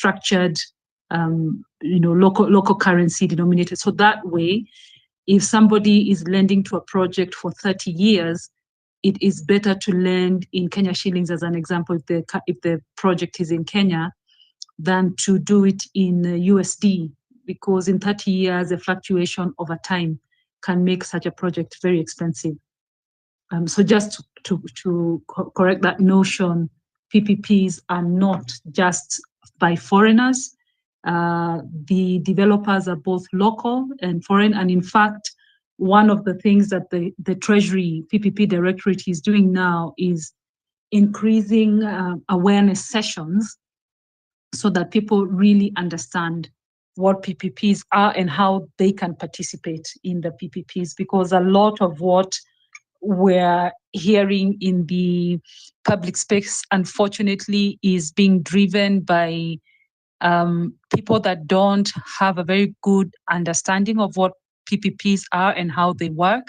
structured, local currency denominated. So that way, if somebody is lending to a project for 30 years, it is better to lend in Kenya shillings, as an example, if the project is in Kenya, than to do it in USD, because in 30 years, the fluctuation over time can make such a project very expensive. So just to correct that notion, PPPs are not just by foreigners. The developers are both local and foreign. And in fact, one of the things that the Treasury PPP Directorate is doing now is increasing awareness sessions so that people really understand what PPPs are and how they can participate in the PPPs, because a lot of what we're hearing in the public space, unfortunately, is being driven by people that don't have a very good understanding of what PPPs are and how they work.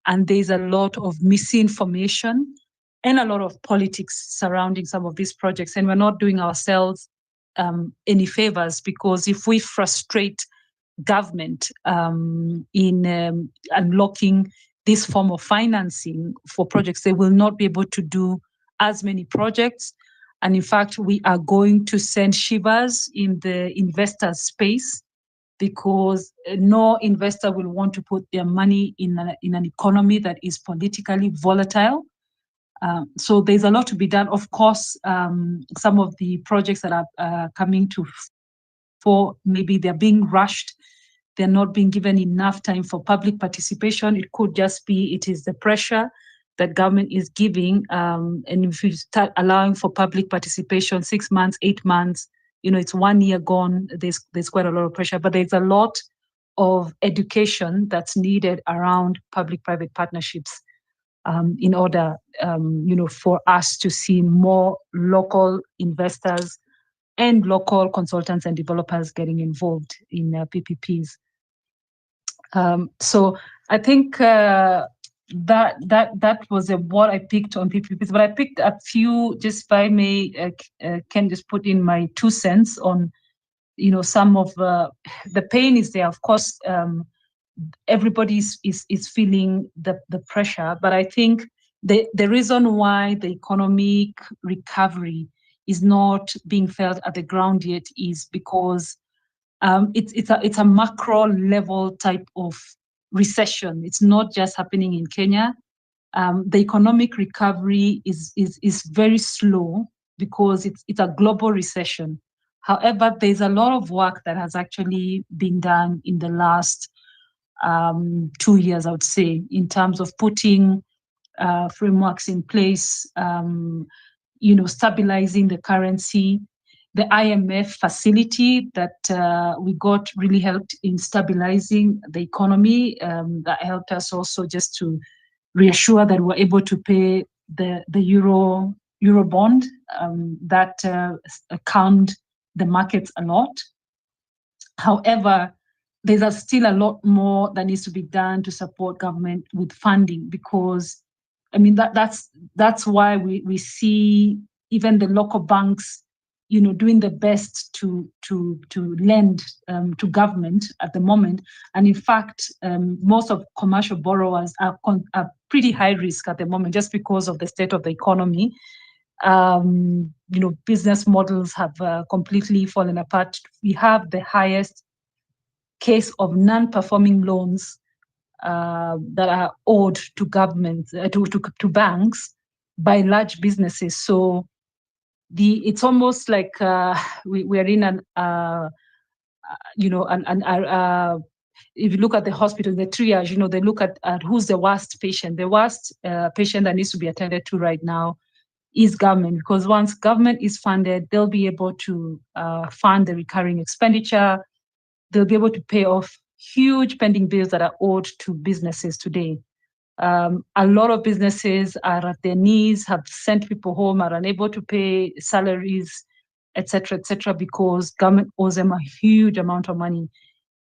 And there's a lot of misinformation and a lot of politics surrounding some of these projects. And we're not doing ourselves any favors, because if we frustrate government in unlocking this form of financing for projects, they will not be able to do as many projects. And in fact, we are going to send shivers in the investor space, because no investor will want to put their money in an economy that is politically volatile. So there's a lot to be done. Of course, some of the projects that are coming to fore, maybe they're being rushed. They're not being given enough time for public participation. It could just be it is the pressure that government is giving. And if you start allowing for public participation, 6 months, 8 months, it's 1 year gone, there's quite a lot of pressure. But there's a lot of education that's needed around public-private partnerships in order, for us to see more local investors and local consultants and developers getting involved in PPPs. So I think that was what I picked on PPPs, but I picked a few, just if I may, can just put in my 2 cents on, some of the pain is there. Of course, everybody is feeling the pressure, but I think the reason why the economic recovery is not being felt at the ground yet is because it's a macro level type of recession. It's not just happening in Kenya. The economic recovery is very slow because it's a global recession. However, there's a lot of work that has actually been done in the last 2 years, I would say, in terms of putting frameworks in place, stabilizing the currency. The IMF facility that we got really helped in stabilizing the economy. That helped us also just to reassure that we're able to pay the euro bond. That calmed the markets a lot. However, there's still a lot more that needs to be done to support government with funding, because that's why we see even the local banks doing the best to lend to government at the moment. And in fact, most of commercial borrowers are pretty high risk at the moment, just because of the state of the economy. Business models have completely fallen apart. We have the highest case of non-performing loans that are owed to government, to banks by large businesses. So it's almost like we are in if you look at the hospital, the triage, they look at who's the worst patient. The worst patient that needs to be attended to right now is government, because once government is funded, they'll be able to fund the recurring expenditure. They'll be able to pay off huge pending bills that are owed to businesses today. A lot of businesses are at their knees, have sent people home, are unable to pay salaries, etc., because government owes them a huge amount of money.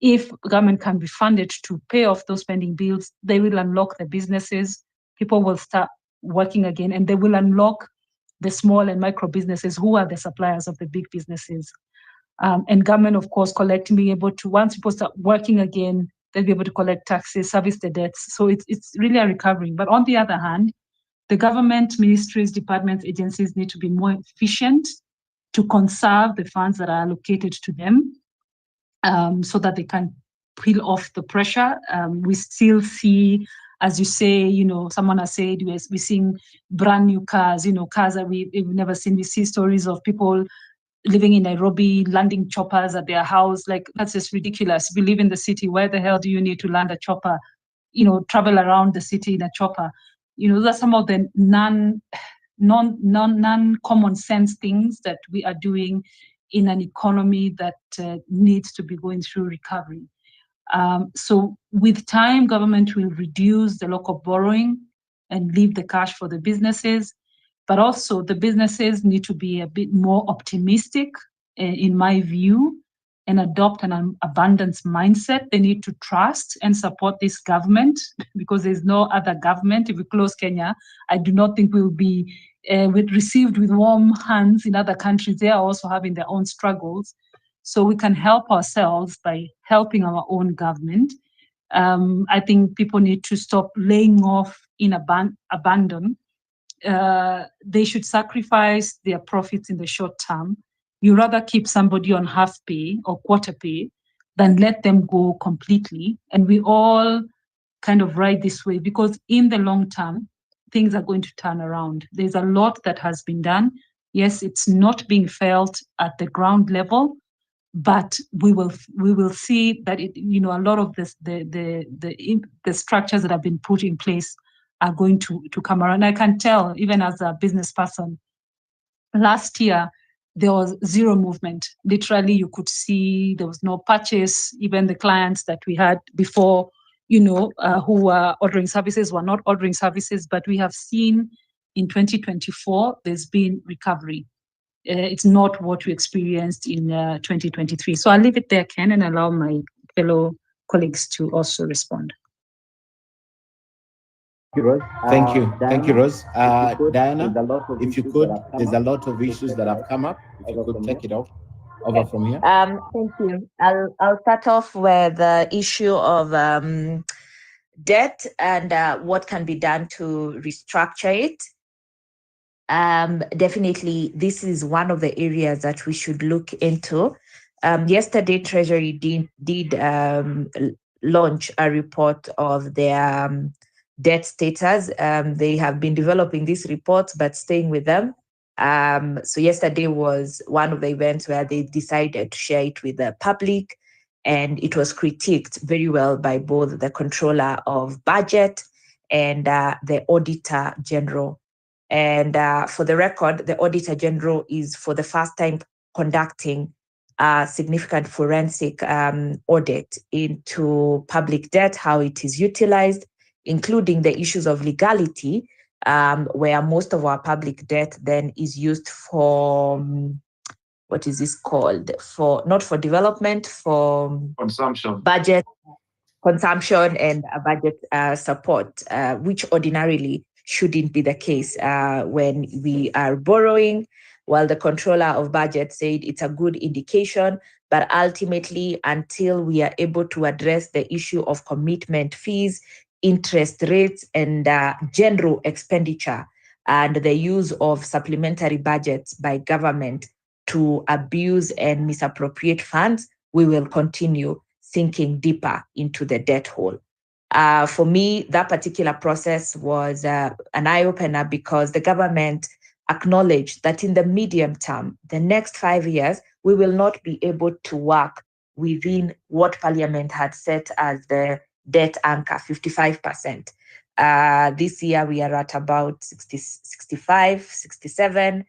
If government can be funded to pay off those pending bills, they will unlock the businesses. People will start working again, and they will unlock the small and micro businesses who are the suppliers of the big businesses. And government, of course, collecting, being able to, once people start working again, they'll be able to collect taxes, service the debts. So it's really a recovery. But on the other hand, the government, ministries, departments, agencies need to be more efficient to conserve the funds that are allocated to them, so that they can peel off the pressure. We still see, as you say, someone has said, we're seeing brand new cars, cars that we've never seen. We see stories of people living in Nairobi, landing choppers at their house. Like, that's just ridiculous. If you live in the city, where the hell do you need to land a chopper? Travel around the city in a chopper. Those are some of the non-common sense things that we are doing in an economy that needs to be going through recovery. So with time, government will reduce the local borrowing and leave the cash for the businesses. But also the businesses need to be a bit more optimistic, in my view, and adopt an abundance mindset. They need to trust and support this government, because there's no other government. If we close Kenya, I do not think we'll be received with warm hands in other countries. They are also having their own struggles. So we can help ourselves by helping our own government. I think people need to stop laying off in abandon. They should sacrifice their profits in the short term. You rather keep somebody on half pay or quarter pay than let them go completely. And we all kind of ride this way, because in the long term, things are going to turn around. There's a lot that has been done. Yes, it's not being felt at the ground level, but we will see that a lot of this, the structures that have been put in place are going to come around. I can tell, even as a business person, last year there was zero movement. Literally, you could see there was no purchase. Even the clients that we had before, who were ordering services, were not ordering services. But we have seen in 2024 there's been recovery. It's not what we experienced in 2023. So I'll leave it there, Ken, and allow my fellow colleagues to also respond. Thank you. Thank you, Rose. Diana, if you could, there's a lot of issues that have come up. If you could take it over from here. Thank you. I'll start off with the issue of debt and what can be done to restructure it. Definitely, this is one of the areas that we should look into. Yesterday, Treasury did launch a report of their debt status. They have been developing these reports, but staying with them. So yesterday was one of the events where they decided to share it with the public, and it was critiqued very well by both the Controller of Budget and the Auditor General. And for the record, the Auditor General is for the first time conducting a significant forensic audit into public debt, how it is utilized, including the issues of legality, where most of our public debt then is used for, what is this called? Not for development, for consumption, budget consumption and budget support, which ordinarily shouldn't be the case when we are borrowing. While the Controller of Budget said it's a good indication, but ultimately, until we are able to address the issue of commitment fees, interest rates, and general expenditure, and the use of supplementary budgets by government to abuse and misappropriate funds, we will continue sinking deeper into the debt hole. For me, that particular process was an eye-opener, because the government acknowledged that in the medium term, the next 5 years, we will not be able to work within what Parliament had set as the debt anchor, 55%. This year, we are at about 60, 65, 67.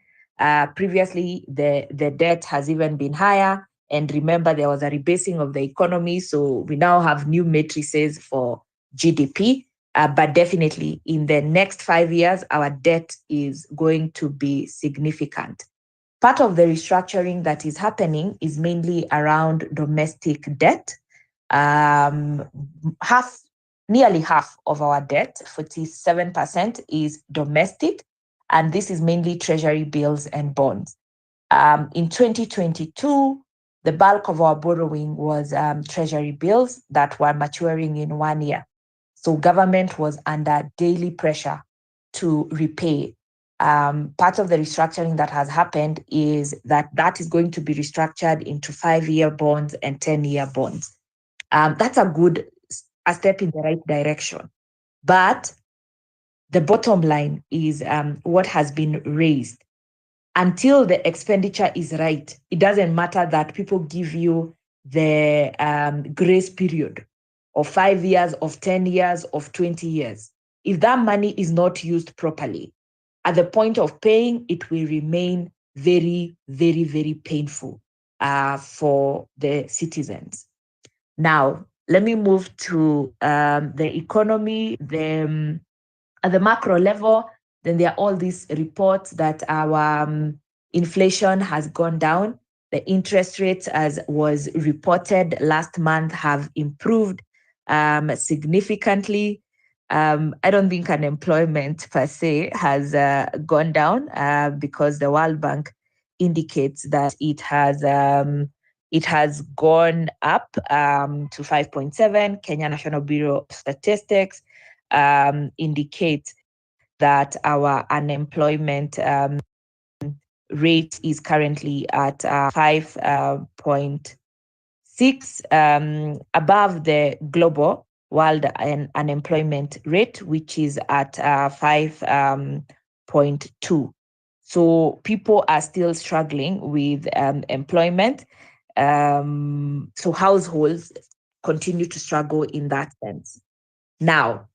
Previously, the debt has even been higher. And remember, there was a rebasing of the economy. So we now have new matrices for GDP. But definitely in the next 5 years, our debt is going to be significant. Part of the restructuring that is happening is mainly around domestic debt. Nearly half of our debt, 47%, is domestic. And this is mainly treasury bills and bonds. In 2022, the bulk of our borrowing was treasury bills that were maturing in 1 year. So government was under daily pressure to repay. Part of the restructuring that has happened is that is going to be restructured into 5-year bonds and 10-year bonds. That's a step in the right direction. But the bottom line is what has been raised. Until the expenditure is right, it doesn't matter that people give you the grace period of 5 years, of 10 years, of 20 years. If that money is not used properly, at the point of paying, it will remain very, very, very painful for the citizens. Now, let me move to the economy. At the macro level, then there are all these reports that our inflation has gone down. The interest rates, as was reported last month, have improved significantly. I don't think unemployment per se has gone down because the World Bank indicates that it has gone up to 5.7. Kenya National Bureau of Statistics indicates that our unemployment rate is currently at 5.6, above the global world unemployment rate, which is at 5.2. So people are still struggling with employment. So households continue to struggle in that sense. Now,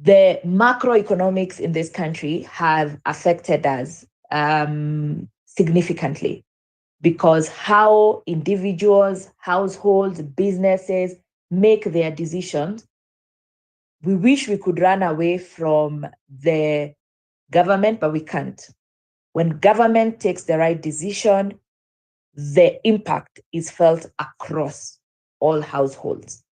the macroeconomics in this country have affected us significantly, because how individuals, households, businesses make their decisions, we wish we could run away from the government, but we can't. When government takes the right decision, the impact is felt across all households.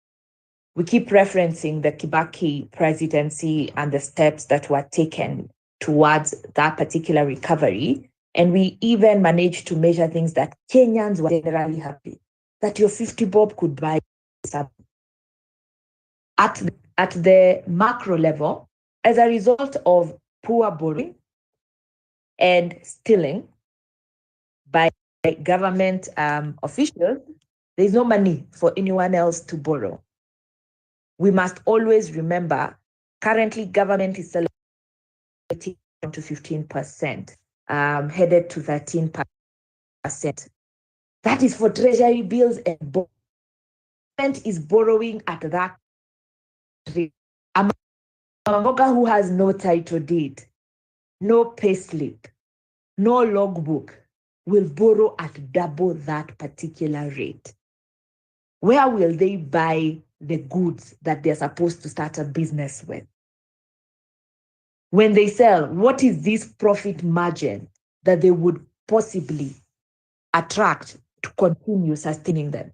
We keep referencing the Kibaki presidency and the steps that were taken towards that particular recovery. And we even managed to measure things that Kenyans were generally happy, that your 50 bob could buy something. At the macro level, as a result of poor borrowing and stealing by government officials, there's no money for anyone else to borrow. We must always remember, currently government is celebrating to 15%, headed to 13%. That is for treasury bills and bonds. Government is borrowing at that rate. A Mboga who has no title deed, no payslip, no logbook will borrow at double that particular rate. Where will they buy the goods that they're supposed to start a business with? When they sell, what is this profit margin that they would possibly attract to continue sustaining them?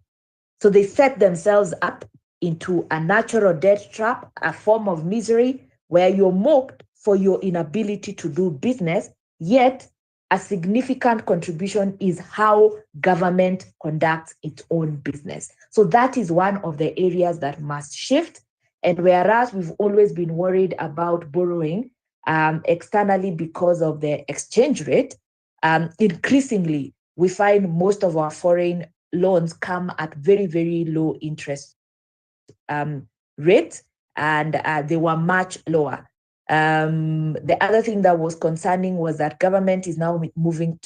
So they set themselves up into a natural debt trap, a form of misery where you're mocked for your inability to do business, yet a significant contribution is how government conducts its own business. So that is one of the areas that must shift. And whereas we've always been worried about borrowing externally because of the exchange rate, increasingly we find most of our foreign loans come at very, very low interest rates, and they were much lower. The other thing that was concerning was that government is now moving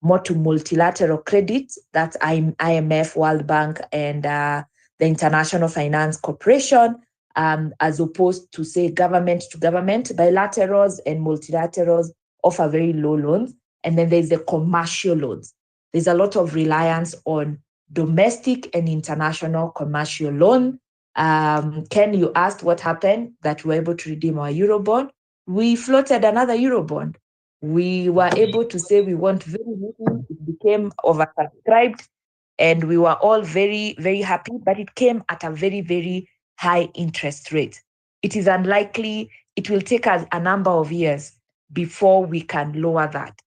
more to multilateral credit. That's IMF, World Bank, and the International Finance Corporation, as opposed to, say, government to government. Bilaterals and multilaterals offer very low loans. And then there's the commercial loans. There's a lot of reliance on domestic and international commercial loan. Ken, you asked what happened that we were able to redeem our Eurobond. We floated another Eurobond. We were able to say we want very little. It became oversubscribed, and we were all very, very happy, but it came at a very, very high interest rate. It is unlikely, it will take us a number of years before we can lower that.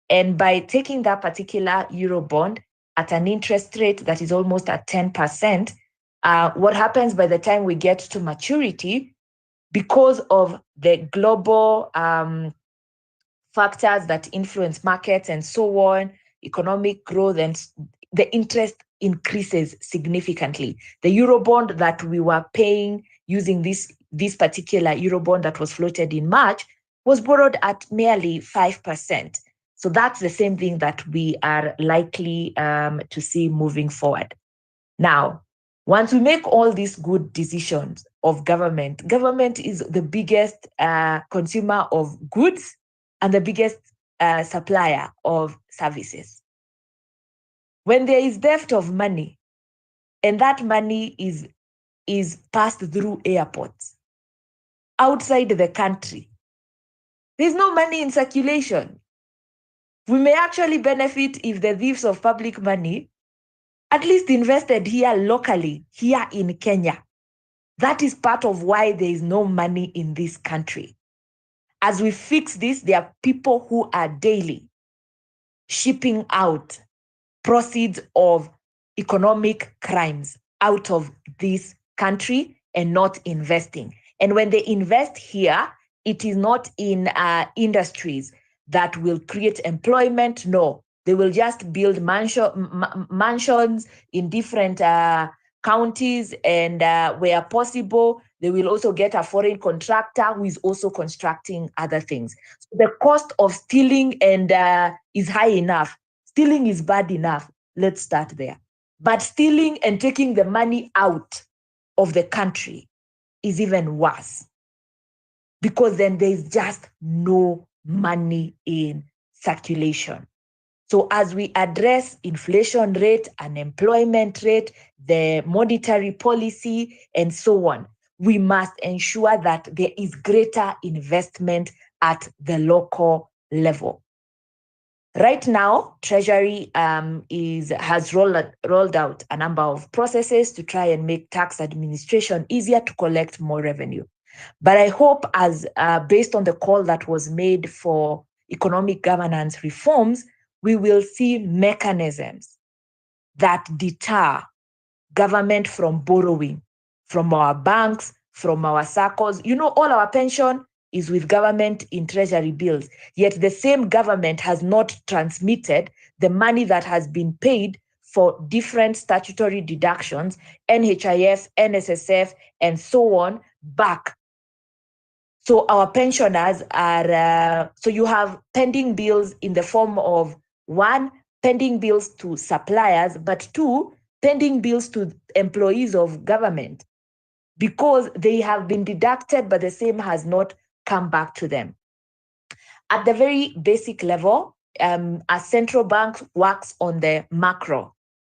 And by taking that particular Eurobond at an interest rate that is almost at 10%. What happens by the time we get to maturity, because of the global factors that influence markets and so on, economic growth, and the interest increases significantly. The Eurobond that we were paying using this particular Eurobond that was floated in March was borrowed at merely 5%. So that's the same thing that we are likely to see moving forward. Now, once we make all these good decisions of government is the biggest consumer of goods and the biggest supplier of services. When there is theft of money, and that money is passed through airports outside the country, there's no money in circulation. We may actually benefit if the thieves of public money at least invested here locally, here in Kenya. That is part of why there is no money in this country. As we fix this, there are people who are daily shipping out proceeds of economic crimes out of this country and not investing. And when they invest here, it is not in industries that will create employment. No, they will just build mansions in different counties, and where possible, they will also get a foreign contractor who is also constructing other things. So the cost of stealing is high enough. Stealing is bad enough. Let's start there. But stealing and taking the money out of the country is even worse, because then there's just no money in circulation. So as we address inflation rate, unemployment rate, the monetary policy, and so on, we must ensure that there is greater investment at the local level. Right now, Treasury has rolled out a number of processes to try and make tax administration easier to collect more revenue. But I hope, as based on the call that was made for economic governance reforms, we will see mechanisms that deter government from borrowing from our banks, from our SACCOs. You know, all our pension is with government in treasury bills, yet the same government has not transmitted the money that has been paid for different statutory deductions, NHIF, NSSF, and so on, back. So our pensioners are, so you have pending bills in the form of, one, pending bills to suppliers, but two, pending bills to employees of government, because they have been deducted, but the same has not come back to them. At the very basic level, a central bank works on the macro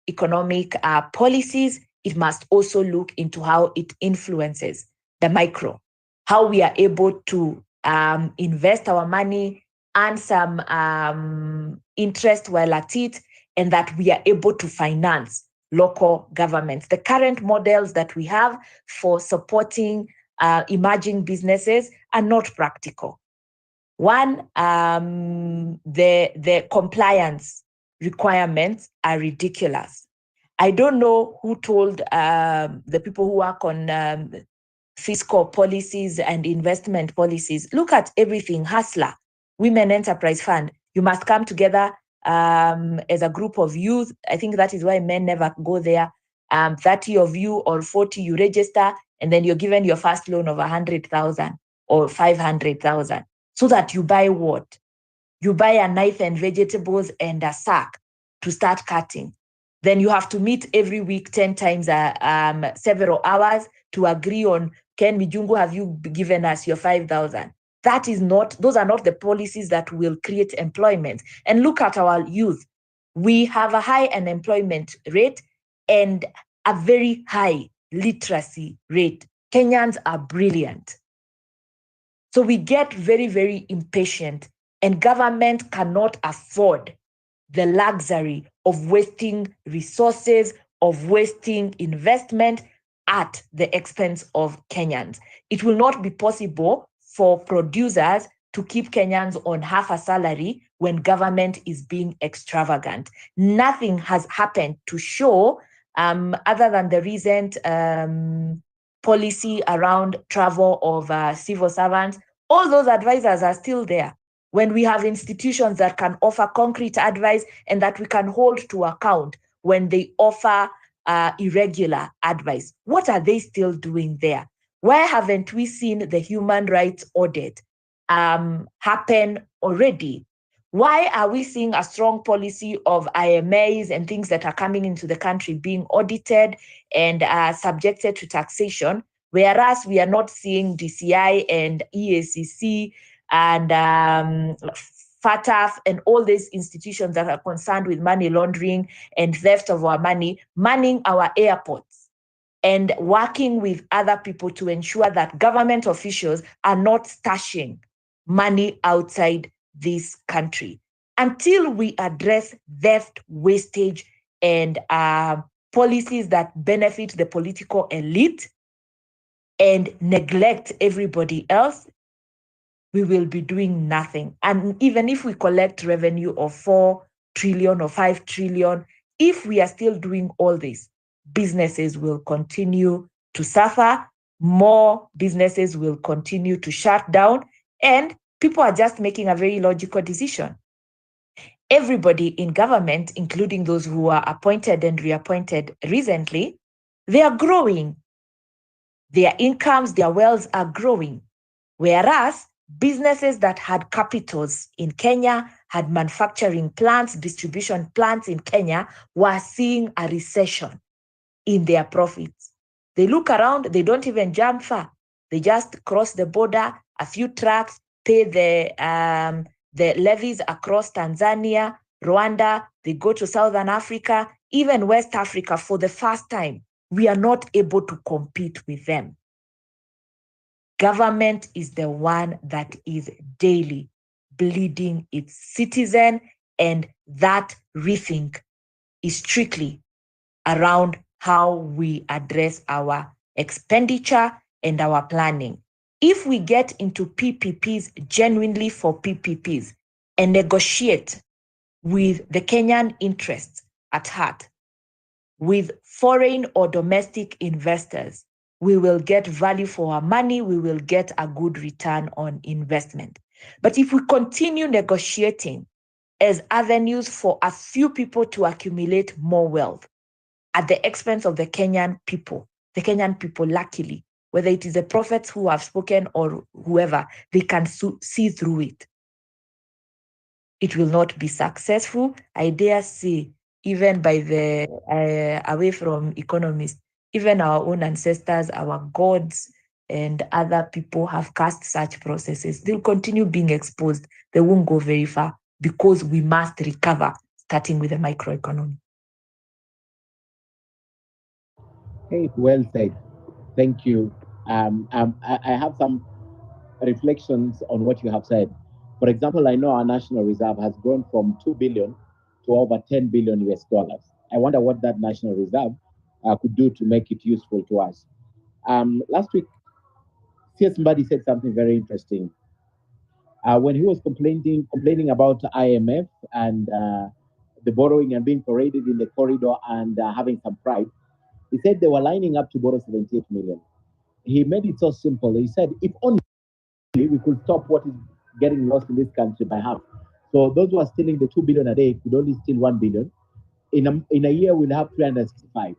economic policies, it must also look into how it influences the micro, how we are able to invest our money, earn some interest while at it, and that we are able to finance local governments. The current models that we have for supporting emerging businesses are not practical. One, the compliance requirements are ridiculous. I don't know who told the people who work on fiscal policies and investment policies, look at everything. Hustler, Women Enterprise Fund, you must come together as a group of youth. I think that is why men never go there. 30 of you or 40, you register, and then you're given your first loan of 100,000 or 500,000. So that you buy what? You buy a knife and vegetables and a sack to start cutting. Then you have to meet every week 10 times, several hours to agree on, Ken Mijungu, have you given us your 5,000? That is not, those are not the policies that will create employment. And look at our youth. We have a high unemployment rate and a very high literacy rate. Kenyans are brilliant. So we get very, very impatient, and government cannot afford the luxury of wasting resources, of wasting investment at the expense of Kenyans. It will not be possible for producers to keep Kenyans on half a salary when government is being extravagant. Nothing has happened to show, other than the recent policy around travel of civil servants. All those advisors are still there. When we have institutions that can offer concrete advice and that we can hold to account when they offer irregular advice, what are they still doing there? Why haven't we seen the human rights audit happen already? Why are we seeing a strong policy of IMAs and things that are coming into the country being audited and subjected to taxation, whereas we are not seeing DCI and EACC and FATF and all these institutions that are concerned with money laundering and theft of our money, manning our airports and working with other people to ensure that government officials are not stashing money outside this country? Until we address theft, wastage, and policies that benefit the political elite and neglect everybody else, we will be doing nothing. And even if we collect revenue of 4 trillion or 5 trillion, if we are still doing all this, businesses will continue to suffer, more businesses will continue to shut down, and people are just making a very logical decision. Everybody in government, including those who are appointed and reappointed recently, they are growing. Their incomes, their wealth are growing. Whereas businesses that had capitals in Kenya, had manufacturing plants, distribution plants in Kenya, were seeing a recession in their profits. They look around, they don't even jump far. They just cross the border, a few trucks, pay the levies across Tanzania, Rwanda, they go to Southern Africa, even West Africa. For the first time, we are not able to compete with them. Government is the one that is daily bleeding its citizen, and that rethink is strictly around how we address our expenditure and our planning. If we get into PPPs genuinely for PPPs and negotiate with the Kenyan interests at heart, with foreign or domestic investors, we will get value for our money, we will get a good return on investment. But if we continue negotiating as avenues for a few people to accumulate more wealth at the expense of the Kenyan people, luckily, whether it is the prophets who have spoken or whoever, they can see through it. It will not be successful. I dare say, even by the away from economists, even our own ancestors, our gods, and other people have cast such processes. They'll continue being exposed. They won't go very far because we must recover, starting with the microeconomy. Hey, well said. Thank you. I have some reflections on what you have said. For example, I know our national reserve has grown from 2 billion to over 10 billion US dollars. I wonder what that national reserve could do to make it useful to us. Last week, CS Mbadi said something very interesting. When he was complaining about IMF and the borrowing and being paraded in the corridor and having some pride, he said they were lining up to borrow 78 million. He made it so simple. He said, if only we could stop what is getting lost in this country by half. So those who are stealing the 2 billion a day could only steal 1 billion. In a year, we'll have 365.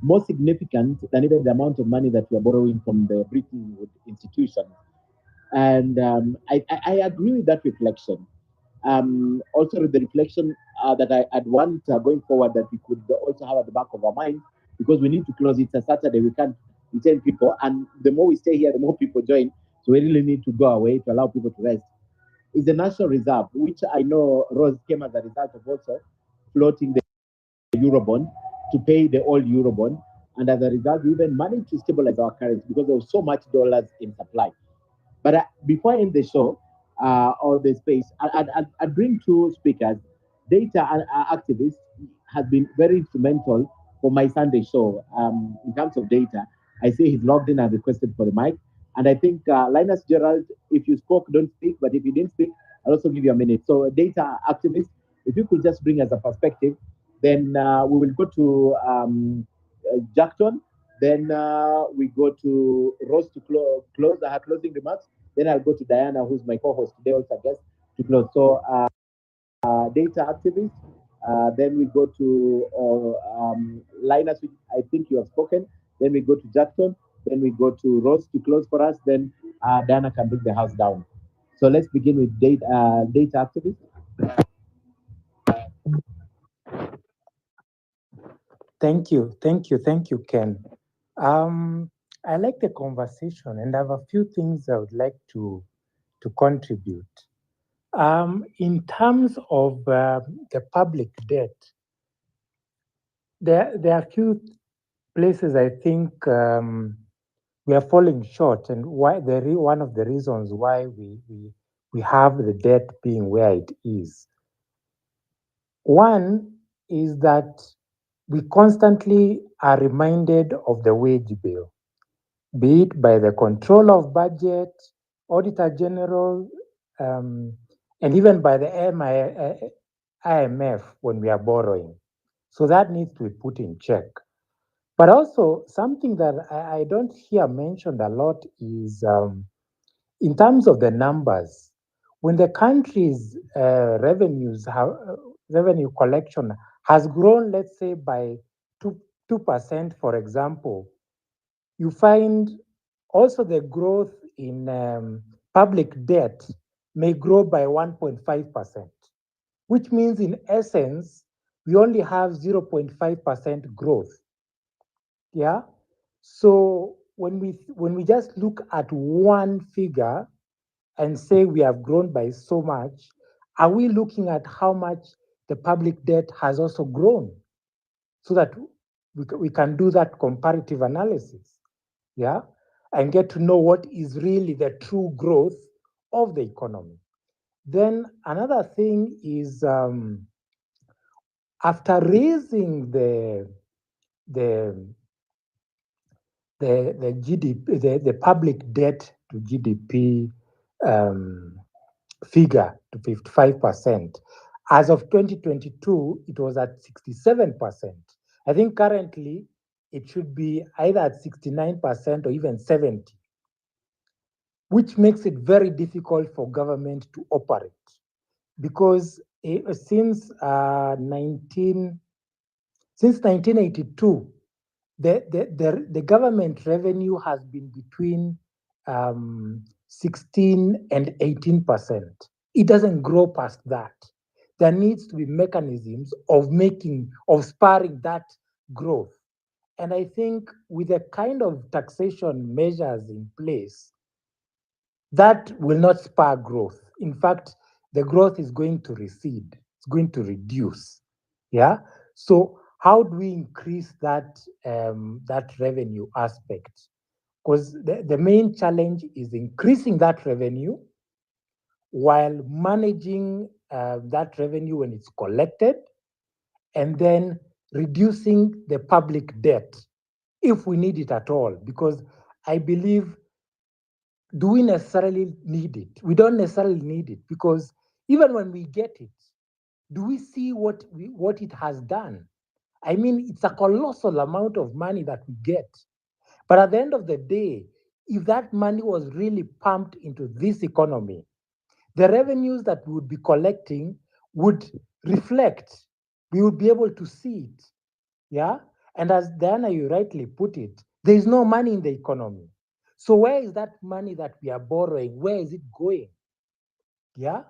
More significant than even the amount of money that we are borrowing from the Bretton Woods institutions. And I agree with that reflection. Also, the reflection that I'd want going forward that we could also have at the back of our mind, because we need to close. It's a Saturday, we can't retain people, and the more we stay here, the more people join. So we really need to go away to allow people to rest. Is the National Reserve, which I know Rose came as a result of also floating the Eurobond to pay the old Eurobond, and as a result, we even managed to stabilize our currency because there was so much dollars in supply. But before I end the show or the space, I'd bring two speakers. Data activist has been very instrumental for my Sunday show in terms of data. I see he's logged in and requested for the mic. And I think Linus Gerald, if you spoke, don't speak. But if you didn't speak, I'll also give you a minute. So, data activists, if you could just bring us a perspective, then we will go to Jackton, then we go to Rose to close her closing remarks. Then I'll go to Diana, who's my co-host today, also guest, to close. So, data activists. Then we go to Linus, which I think you have spoken. Then we go to Jackson. Then we go to Rose to close for us. Then Diana can bring the house down. So let's begin with data activists. Thank you, Ken. Um, I like the conversation, and I have a few things I would like to contribute. In terms of the public debt, there are a few places I think we are falling short, and why one of the reasons why we have the debt being where it is. One is that we constantly are reminded of the wage bill, be it by the control of budget, auditor general, um, and even by the IMF when we are borrowing. So that needs to be put in check. But also, something that I don't hear mentioned a lot is in terms of the numbers, when the country's revenue collection has grown, let's say by 2%, for example, you find also the growth in public debt may grow by 1.5%, which means in essence, we only have 0.5% growth. Yeah. So when we just look at one figure and say we have grown by so much, are we looking at how much the public debt has also grown so that we can do that comparative analysis? Yeah, and get to know what is really the true growth of the economy. Then another thing is after raising the the GDP, the public debt to GDP figure to 55%. As of 2022, it was at 67%. I think currently it should be either at 69% or even 70, which makes it very difficult for government to operate because since 1982, the government revenue has been between 16 and 18%. It doesn't grow past that. There needs to be mechanisms of spurring that growth. And I think with the kind of taxation measures in place, that will not spur growth. In fact, the growth is going to recede, it's going to reduce. Yeah. So how do we increase that revenue aspect? Because the main challenge is increasing that revenue while managing that revenue when it's collected, and then reducing the public debt if we need it at all. Because I believe, do we necessarily need it? We don't necessarily need it, because even when we get it, do we see what it has done? I mean, it's a colossal amount of money that we get. But at the end of the day, if that money was really pumped into this economy, the revenues that we would be collecting would reflect. We would be able to see it. Yeah. And as Diana, you rightly put it, there is no money in the economy. So where is that money that we are borrowing? Where is it going? Yeah.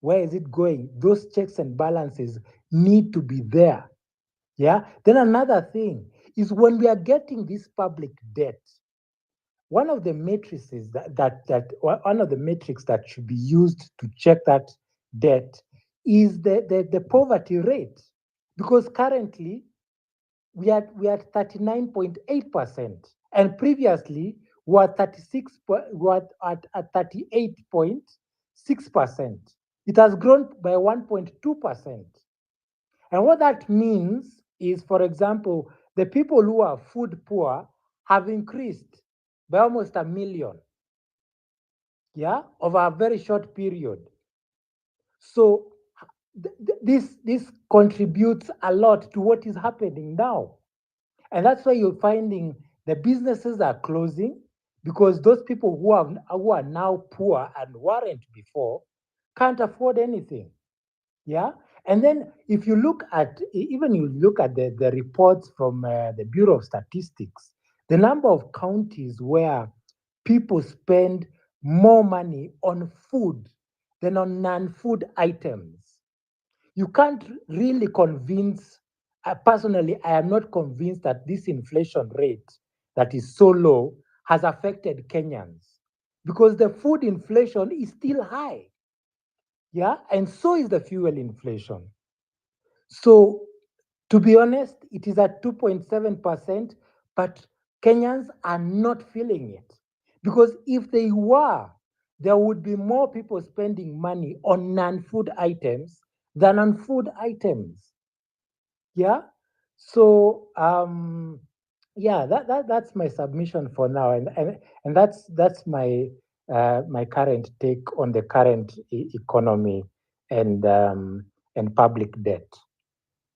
Where is it going? Those checks and balances need to be there. Yeah. Then another thing is when we are getting this public debt, one of the matrices one of the metrics that should be used to check that debt is the poverty rate, because currently we are 39.8%, and previously we were 38.6%. It has grown by 1.2%. And what that means is, for example, the people who are food poor have increased by almost 1 million, yeah, over a very short period. So this contributes a lot to what is happening now. And that's why you're finding the businesses are closing, because those people who are now poor and weren't before can't afford anything. Yeah. And then if you look at, even you look at the reports from the Bureau of Statistics, the number of counties where people spend more money on food than on non-food items, you can't really convince. Personally, I am not convinced that this inflation rate that is so low has affected Kenyans, because the food inflation is still high. Yeah. And so is the fuel inflation. So, to be honest, it is at 2.7%, but Kenyans are not feeling it. Because if they were, there would be more people spending money on non-food items than on food items. Yeah. So yeah, that's my submission for now, and that's my current take on the current economy and public debt.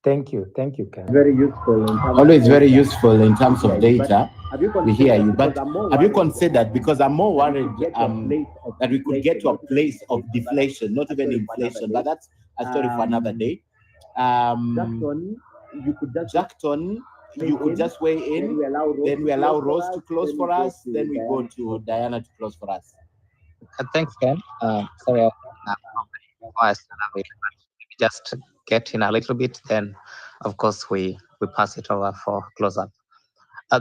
Thank you, Ken. Very useful in terms Always of very data. useful in terms of Yeah, data. but We hear you, but because I'm more have you worried considered, because I'm more that we worried could get to a place of that we could get to a place of deflation, deflation, not even inflation, but that's a story for another day. Jackson, you could just Jackton, you could just weigh in, then we allow Rose to close for us, then we go to Diana to close for us. Thanks, Ken. Sorry, I was voice a bit, but maybe just get in a little bit, then of course we pass it over for close up.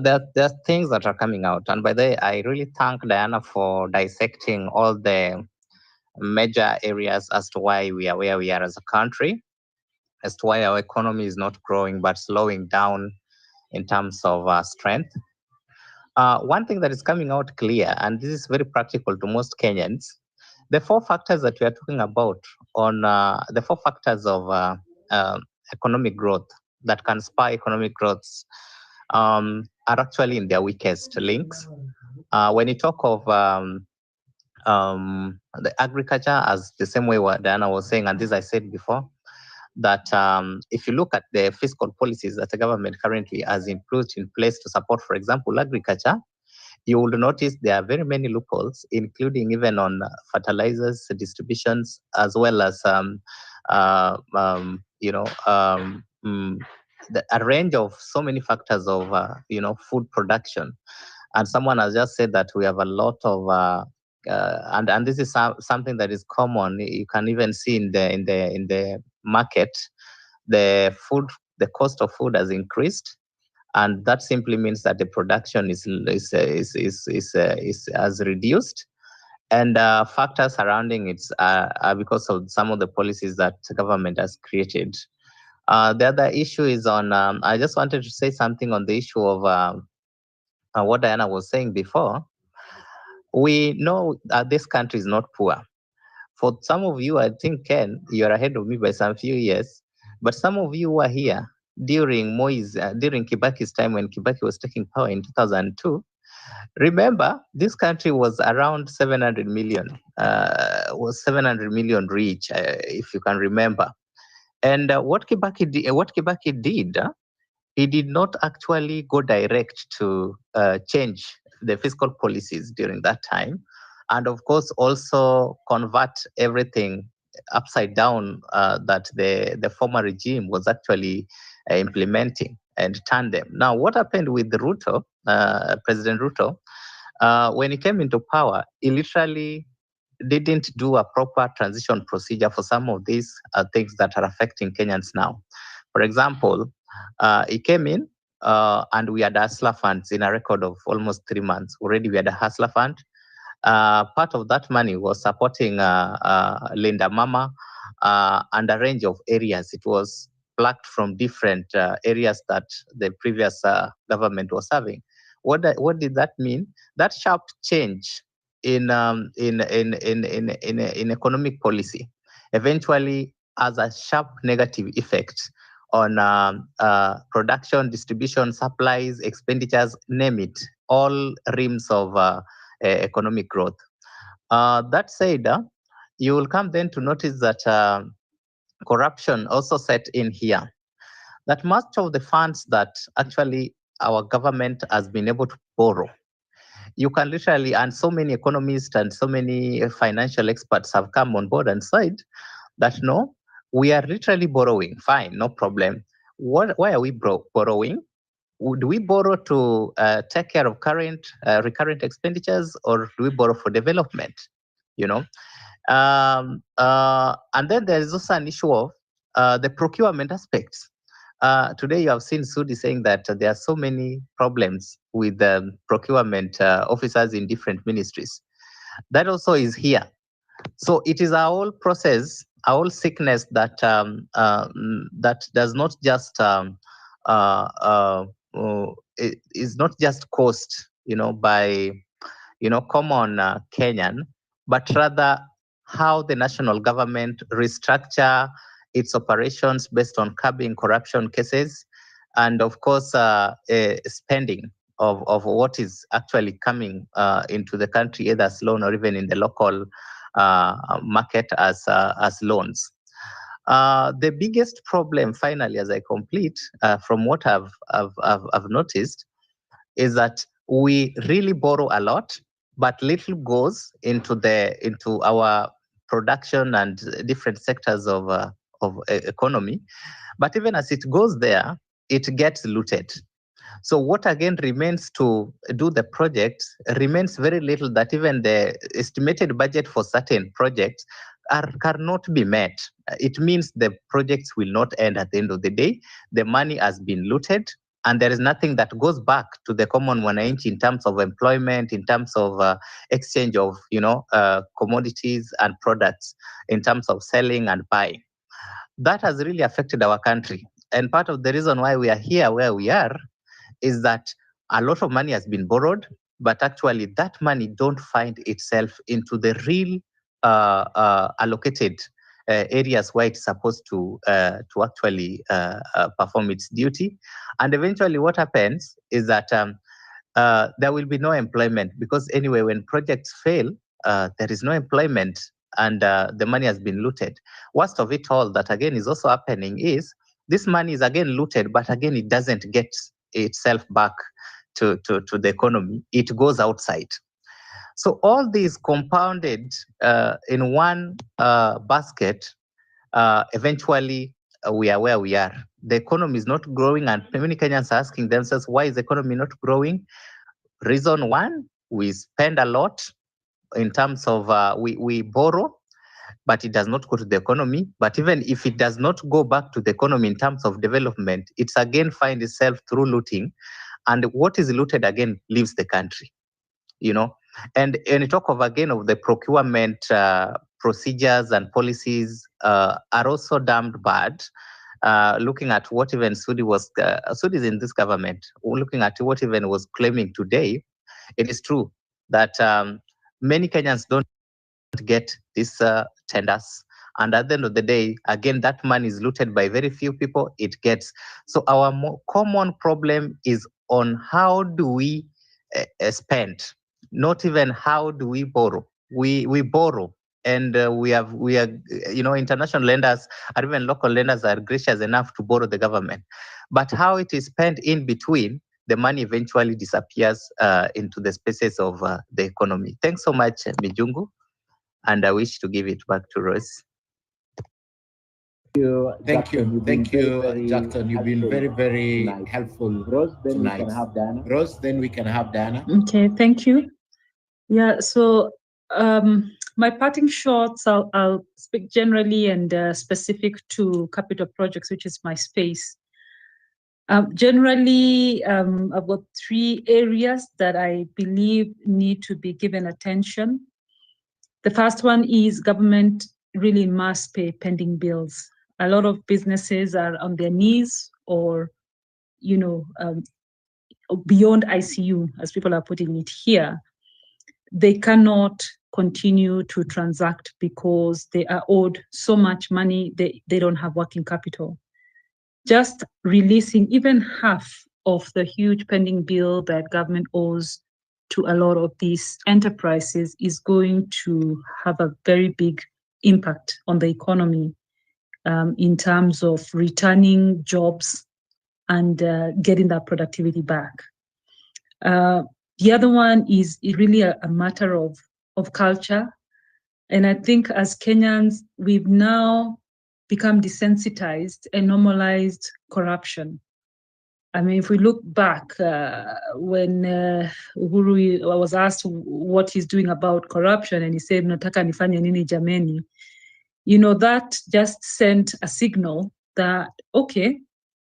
There are things that are coming out, and by the way, I really thank Diana for dissecting all the major areas as to why we are where we are as a country, as to why our economy is not growing but slowing down in terms of strength. One thing that is coming out clear, and this is very practical to most Kenyans, the four factors that we are talking about on the four factors of economic growth that can spur economic growth are actually in their weakest links. When you talk of the agriculture, as the same way what Diana was saying, and this I said before, that if you look at the fiscal policies that the government currently has put in place to support, for example, agriculture, you will notice there are very many loopholes, including even on fertilizers distributions, as well as a range of so many factors of food production. And someone has just said that we have a lot of and this is something that is common. You can even see in the market, the cost of food has increased, and that simply means that the production has reduced, and factors surrounding it are because of some of the policies that the government has created. The other issue is on. I just wanted to say something on the issue of what Diana was saying before. We know that this country is not poor. For some of you, I think, Ken, you're ahead of me by some few years, but some of you were here during during Kibaki's time, when Kibaki was taking power in 2002. Remember, this country was around 700 million, was 700 million rich, if you can remember. And what Kibaki did, he did not actually go direct to change the fiscal policies during that time, and of course also convert everything upside down that the former regime was actually implementing, and turn them. Now, what happened with Ruto, President Ruto, when he came into power, he literally didn't do a proper transition procedure for some of these things that are affecting Kenyans now. For example, he came in and we had hustler funds in a record of almost 3 months. Already we had a hustler fund. Part of that money was supporting Linda Mama and a range of areas. It was plucked from different areas that the previous government was having. What did that mean? That sharp change in economic policy eventually has a sharp negative effect on production, distribution, supplies, expenditures, name it, all realms of economic growth. That said, you will come then to notice that corruption also set in here. That much of the funds that actually our government has been able to borrow, you can literally, and so many economists and so many financial experts have come on board and said that no, we are literally borrowing. Fine, no problem. Why are we borrowing? Do we borrow to take care of current recurrent expenditures, or do we borrow for development? You know, and then there is also an issue of the procurement aspects. Today, you have seen Sudi saying that there are so many problems with procurement officers in different ministries. That also is here. So it is our whole process, our whole sickness that that does not just it is not just caused, by common Kenyan, but rather how the national government restructure its operations based on curbing corruption cases, and of course spending of what is actually coming into the country, either as loan or even in the local market as loans. The biggest problem, finally, as I complete, from what I've noticed, is that we really borrow a lot, but little goes into our production and different sectors of economy. But even as it goes there, it gets looted. So what again remains to do the project remains very little, that even the estimated budget for certain projects cannot be met. It means the projects will not end at the end of the day. The money has been looted, and there is nothing that goes back to the common wananchi in terms of employment, in terms of exchange of commodities and products, in terms of selling and buying. That has really affected our country. And part of the reason why we are here where we are is that a lot of money has been borrowed, but actually that money don't find itself into the real allocated areas where it's supposed to actually perform its duty. And eventually what happens is that there will be no employment, because anyway, when projects fail, there is no employment, and the money has been looted. Worst of it all, that again is also happening, is this money is again looted, but again it doesn't get itself back to the economy. It goes outside. So all these compounded in one basket, eventually we are where we are. The economy is not growing, and many Kenyans are asking themselves, why is the economy not growing? Reason one, we spend a lot in terms of we borrow, but it does not go to the economy. But even if it does not go back to the economy in terms of development, it's again find itself through looting, and what is looted again leaves the country. And you talk of again of the procurement procedures and policies are also damned bad. Looking at what even Sudi is in this government, looking at what even was claiming today, it is true that many Kenyans don't get these tenders. And at the end of the day, again, that money is looted by very few people. It gets. So our common problem is on how do we spend, not even how do we borrow. We borrow, and we are international lenders or even local lenders are gracious enough to borrow the government. But how it is spent in between, the money eventually disappears into the spaces of the economy. Thanks so much, Mijungu. And I wish to give it back to Rose. Thank you, Jackson. You've been very, very helpful Rose, then tonight. we can have Dana. Rose, then we can have Dana. Okay, thank you. Yeah, so my parting shots, I'll speak generally and specific to capital projects, which is my space. Generally, I've got 3 areas that I believe need to be given attention. The first one is government really must pay pending bills. A lot of businesses are on their knees or, beyond ICU, as people are putting it here. They cannot continue to transact because they are owed so much money, they don't have working capital. Just releasing even half of the huge pending bill that government owes to a lot of these enterprises is going to have a very big impact on the economy in terms of returning jobs and getting that productivity back. The other one is really a matter of culture. And I think as Kenyans, we've now become desensitized and normalized corruption. I mean, if we look back when Uhuru was asked what he's doing about corruption, and he said, "Nataka nifanye nini jameni," that just sent a signal that, okay,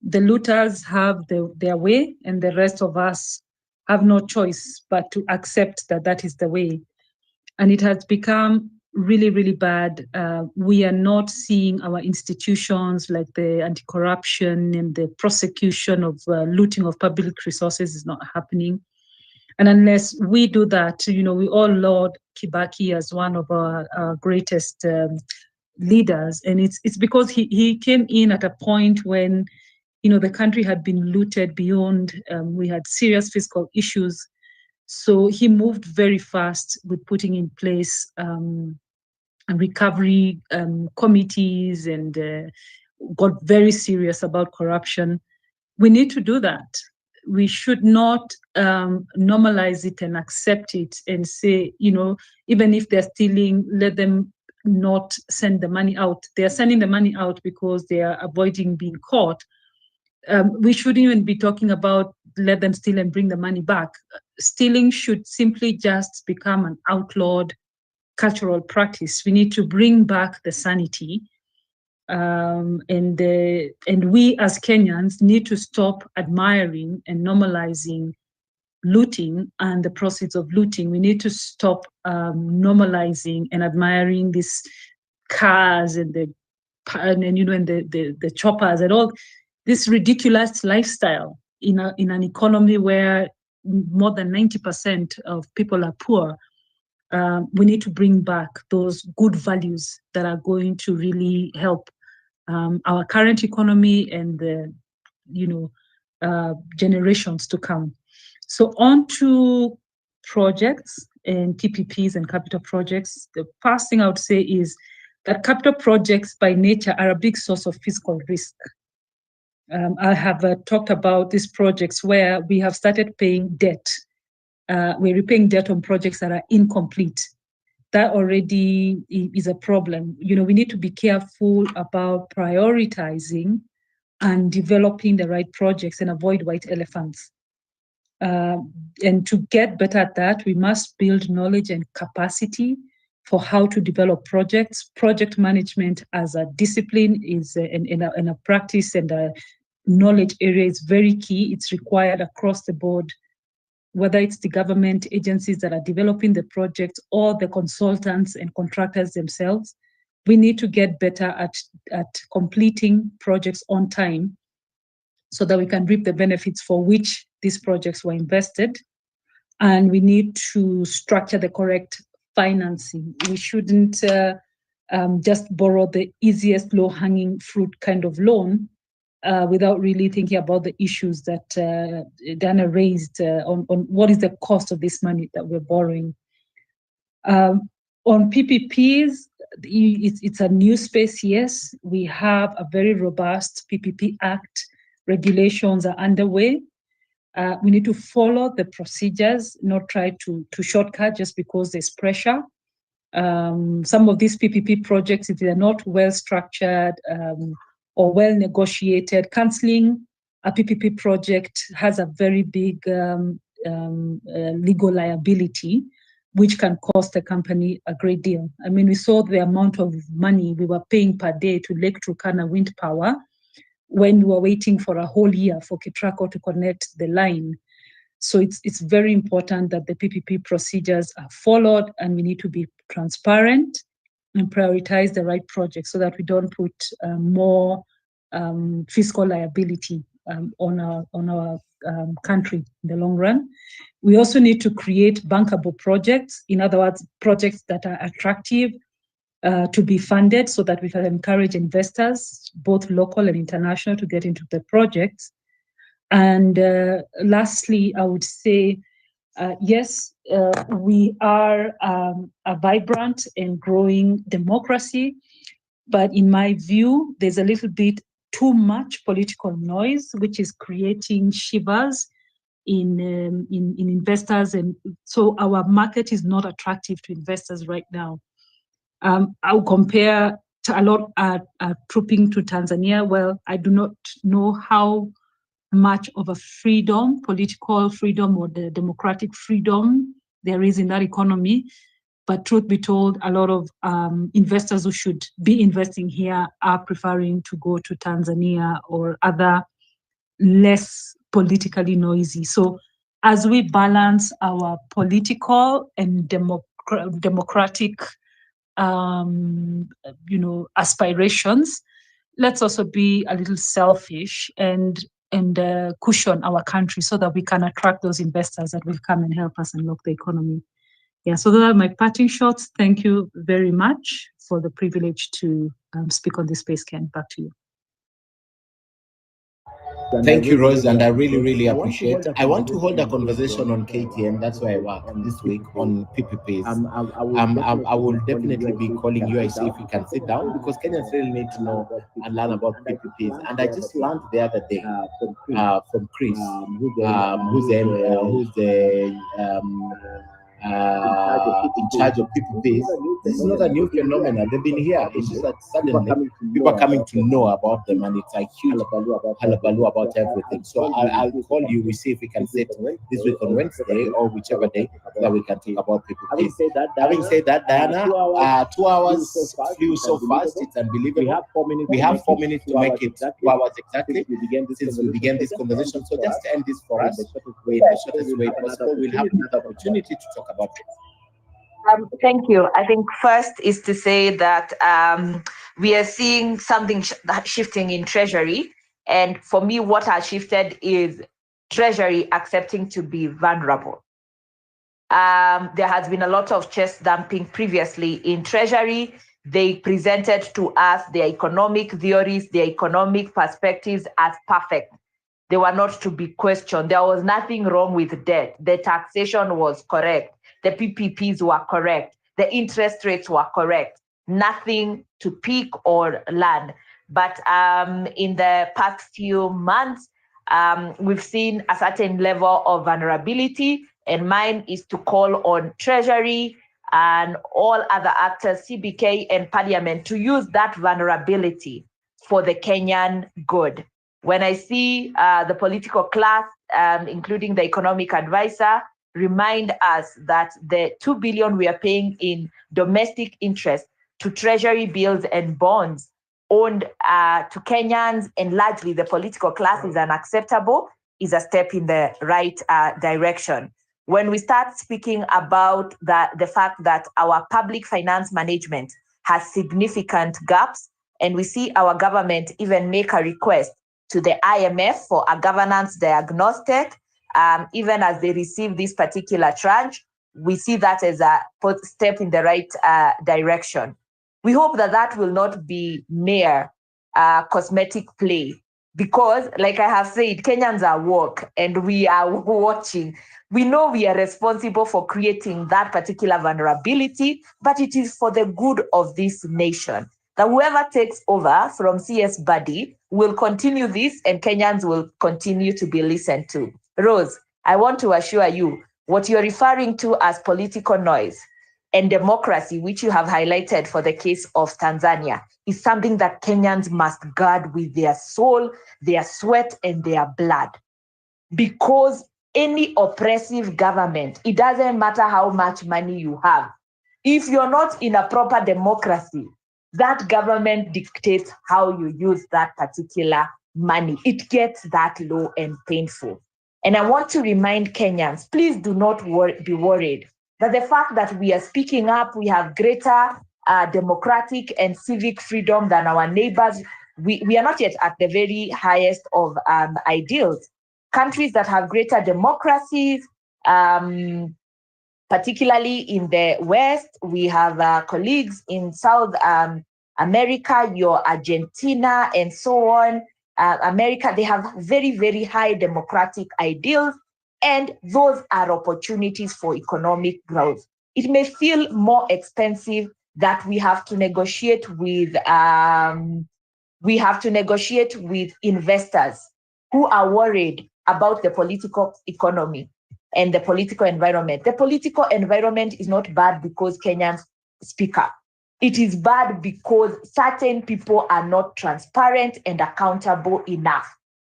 the looters have their way, and the rest of us have no choice but to accept that is the way. And it has become really, really bad. We are not seeing our institutions like the anti-corruption and the prosecution of looting of public resources is not happening. And unless we do that, we all laud Kibaki as one of our greatest leaders. And it's because he came in at a point when, the country had been looted beyond, we had serious fiscal issues. So he moved very fast with putting in place recovery committees and got very serious about corruption. We need to do that. We should not normalize it and accept it and say, even if they're stealing, let them not send the money out. They're sending the money out because they are avoiding being caught. We shouldn't even be talking about let them steal and bring the money back. Stealing should simply just become an outlawed cultural practice. We need to bring back the sanity, and we as Kenyans need to stop admiring and normalizing looting and the proceeds of looting. We need to stop normalizing and admiring these cars and the choppers and all this ridiculous lifestyle in an economy where more than 90% of people are poor. We need to bring back those good values that are going to really help our current economy and the generations to come. So on to projects and PPPs and capital projects. The first thing I would say is that capital projects by nature are a big source of fiscal risk. I have talked about these projects where we have started paying debt. We're repaying debt on projects that are incomplete. That already is a problem. We need to be careful about prioritizing and developing the right projects and avoid white elephants. And to get better at that, we must build knowledge and capacity for how to develop projects. Project management as a discipline is in a practice and a knowledge area is very key. It's required across the board, whether it's the government agencies that are developing the projects or the consultants and contractors themselves. We need to get better at completing projects on time so that we can reap the benefits for which these projects were invested. And we need to structure the correct financing. We shouldn't just borrow the easiest low-hanging fruit kind of loan without really thinking about the issues that Dana raised on what is the cost of this money that we're borrowing. On PPPs, it's a new space, yes. We have a very robust PPP Act. Regulations are underway. We need to follow the procedures, not try to shortcut just because there's pressure. Some of these PPP projects, if they're not well structured or well negotiated, cancelling a PPP project has a very big legal liability, which can cost the company a great deal. I mean, we saw the amount of money we were paying per day to Lake Turkana Wind Power when we were waiting for a whole year for Kitraco to connect the line. So it's very important that the PPP procedures are followed, and we need to be transparent and prioritize the right projects so that we don't put more fiscal liability on our country in the long run. We also need to create bankable projects. In other words, projects that are attractive to be funded so that we can encourage investors, both local and international, to get into the projects. And lastly, I would say Yes, we are a vibrant and growing democracy, but in my view, there's a little bit too much political noise, which is creating shivers in investors, and so our market is not attractive to investors right now. I'll compare to a lot trooping to Tanzania. Well, I do not know how much of a freedom, political freedom or the democratic freedom there is in that economy. But truth be told, a lot of investors who should be investing here are preferring to go to Tanzania or other less politically noisy. So as we balance our political and democratic aspirations, let's also be a little selfish and cushion our country so that we can attract those investors that will come and help us unlock the economy. Yeah, so those are my parting shots. Thank you very much for the privilege to speak on this space, Ken. Back to you. Thank you, Rose, and I really, really appreciate. I want to hold a conversation on KTN. That's where I work this week on PPPs. I will definitely be calling you. I see if we can sit down because Kenyans really need to know and learn about PPPs. And I just learned the other day from Chris, who's the in charge of PPPs. This is not a new phenomenon. They've been here. It's just that suddenly people are coming to know about them, and it's a huge hullabaloo about everything. So I'll call you. We see if we can sit this week on Wednesday or whichever day that we can talk about PPPs. Having said that, Diana, 2 hours flew so fast. It's unbelievable. We have 4 minutes to make it 2 hours exactly since we began this conversation. So just to end this for us in the shortest way possible. We'll have another opportunity to talk about it. Thank you. I think first is to say that we are seeing something shifting in Treasury. And for me, what has shifted is Treasury accepting to be vulnerable. There has been a lot of chest dumping previously in Treasury. They presented to us their economic theories, their economic perspectives as perfect. They were not to be questioned. There was nothing wrong with debt. The taxation was correct. The PPPs were correct. The interest rates were correct. Nothing to pick or learn. But in the past few months, we've seen a certain level of vulnerability, and mine is to call on Treasury and all other actors, CBK and Parliament, to use that vulnerability for the Kenyan good. When I see the political class, including the economic advisor, remind us that the 2 billion we are paying in domestic interest to Treasury bills and bonds owned to Kenyans and largely the political class is unacceptable, is a step in the right direction. When we start speaking about the fact that our public finance management has significant gaps, and we see our government even make a request to the IMF for a governance diagnostic, even as they receive this particular tranche, we see that as a step in the right direction. We hope that that will not be mere cosmetic play, because, like I have said, Kenyans are woke and we are watching. We know we are responsible for creating that particular vulnerability, but it is for the good of this nation. That whoever takes over from CS Badi will continue this and Kenyans will continue to be listened to. Rose, I want to assure you, what you're referring to as political noise and democracy, which you have highlighted for the case of Tanzania, is something that Kenyans must guard with their soul, their sweat, and their blood. Because any oppressive government, it doesn't matter how much money you have, if you're not in a proper democracy, that government dictates how you use that particular money. It gets that low and painful. And I want to remind Kenyans, please do not be worried that the fact that we are speaking up, we have greater democratic and civic freedom than our neighbors. We are not yet at the very highest of ideals. Countries that have greater democracies, particularly in the West, we have colleagues in South America, your Argentina, and so on. America, they have very, very high democratic ideals. And those are opportunities for economic growth. It may feel more expensive that we have to negotiate with investors who are worried about the political economy and the political environment. The political environment is not bad because Kenyans speak up. It is bad because certain people are not transparent and accountable enough.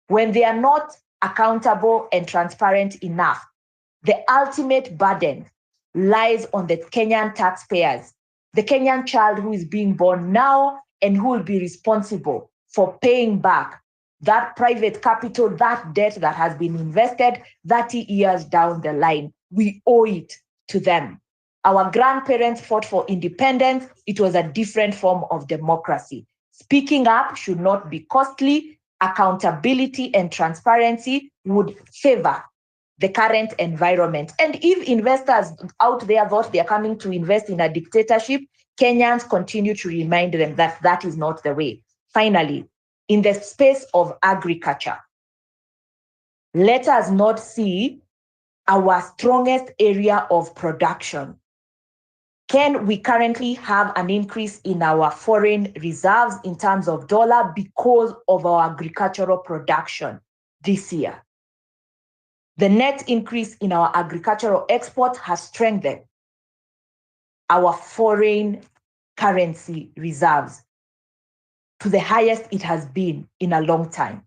When they are not accountable and transparent enough, the ultimate burden lies on the Kenyan taxpayers, the Kenyan child who is being born now and who will be responsible for paying back that private capital, that debt that has been invested 30 years down the line. We owe it to them. Our grandparents fought for independence. It was a different form of democracy. Speaking up should not be costly. Accountability and transparency would favor the current environment. And if investors out there thought they're coming to invest in a dictatorship, Kenyans continue to remind them that that is not the way. Finally, in the space of agriculture, let us not see our strongest area of production. Can we currently have an increase in our foreign reserves in terms of dollar because of our agricultural production this year? The net increase in our agricultural exports has strengthened our foreign currency reserves to the highest it has been in a long time.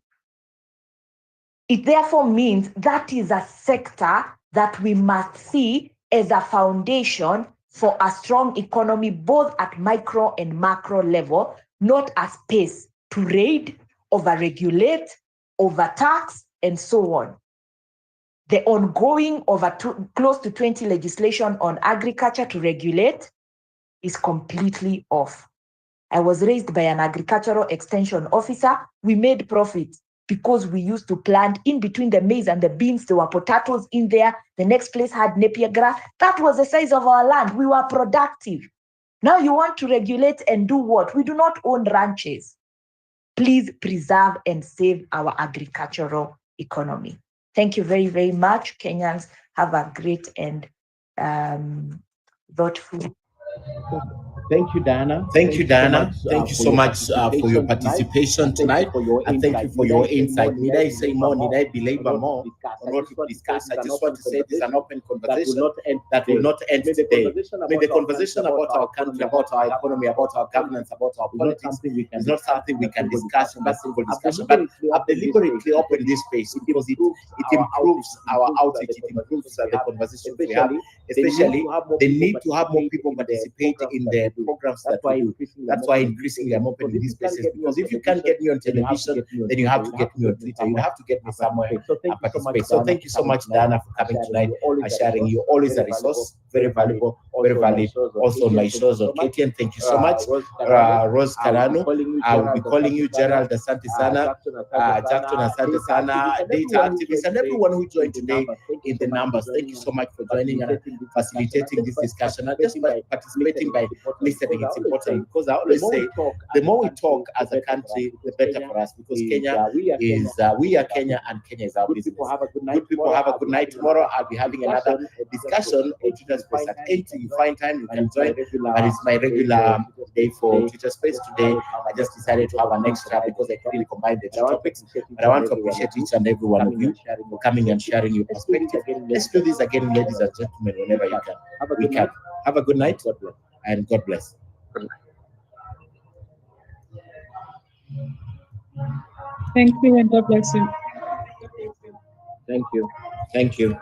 It therefore means that is a sector that we must see as a foundation for a strong economy, both at micro and macro level, not a space to raid, overregulate, overtax, and so on. The ongoing close to 20 legislation on agriculture to regulate is completely off. I was raised by an agricultural extension officer. We made profit because we used to plant in between the maize and the beans. There were potatoes in there. The next place had napier grass. That was the size of our land. We were productive. Now you want to regulate and do what? We do not own ranches. Please preserve and save our agricultural economy. Thank you very, very much. Kenyans, have a great and thoughtful. Thank you, Diana. Thank you, Diana. Thank you so much for your participation tonight. And thank you for your insight. Need I say more? Need I belabor more on what we discussed? I just want to say this is an open conversation that will not end today. I mean, the conversation about our country, about our economy, about our governance, about our politics is not something we can discuss in a single discussion. But I've deliberately opened this space because it improves our outreach, it improves the conversation we have, especially the need to have more people participate in the programs that we do. That's why increasingly I'm opening these places, because if you can't get me on television, then you have to get me on Twitter. You have to get me somewhere and participate. So thank you so much, Diana, for coming tonight and sharing. You're always a resource, very valuable, very valid. Also on my shows on KTN. Thank you so much. Rose Karano, I will be calling you Gerald Asante Sana, Jackson Asante Sana, data activists, and everyone who joined today in the numbers. Thank you so much for joining and facilitating this discussion. And just by participating, by listening, it's important, because I always say the more we talk as a country, the better for us, because Kenya is, we are Kenya and Kenya is our business. Good people, have a good night. Tomorrow I'll be having another discussion on Twitter Space at 8. You find time, you can join, but it's my regular day for Twitter Space. Today I just decided to have an extra because I couldn't combine the two topics, but I want to appreciate each and every one of you for coming and sharing your perspective. Let's do this again, ladies and gentlemen, whenever you can. We can. Have a good night and God bless. Thank you and God bless you. Thank you. Thank you.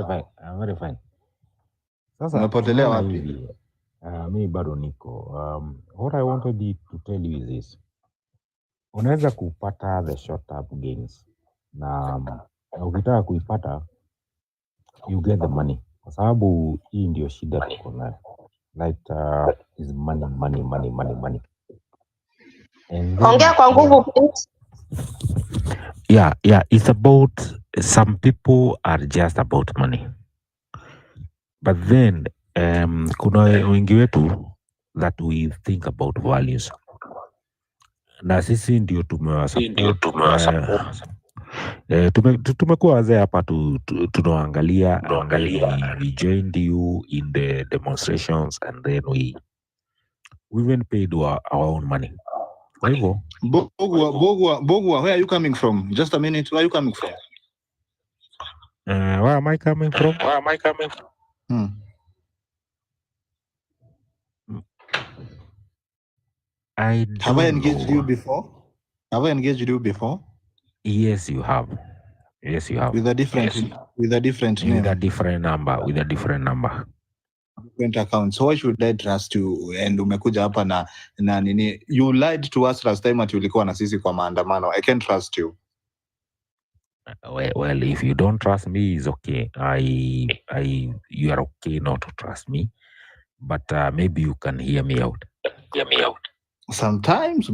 Very fine. Sasa Umepotelea unaona wapi? hivi, mi bado niko. What I wanted to tell you is this. Unaweza kupata the short term gains na ukitaka kuipata you get the money, kwa sababu hii ndio shida tuko nayo, like is money. And Ongea kwa nguvu please. yeah, it's about, some people are just about money, but then kuna wengi wetu that we think about values, na sisi ndio tumewasupport. Tumekuwa wazee hapa tunaangalia, and then we joined you in the demonstrations, and then we even paid our own money. Kwa hivyo Bogwa, where are you coming from? Just a minute, where are you coming from? where am I coming from? I don't Have I engaged know. you before? Have I engaged you before? Yes, you have. With a different name. With a different number. Different account. So why should I trust you? And umekuja hapa na nini? You lied to us last time at ulikuwa na sisi kwa maandamano. I can't trust you. Well, if you don't trust me, it's okay. You are okay not to trust me, but maybe you can hear me out. Sometimes,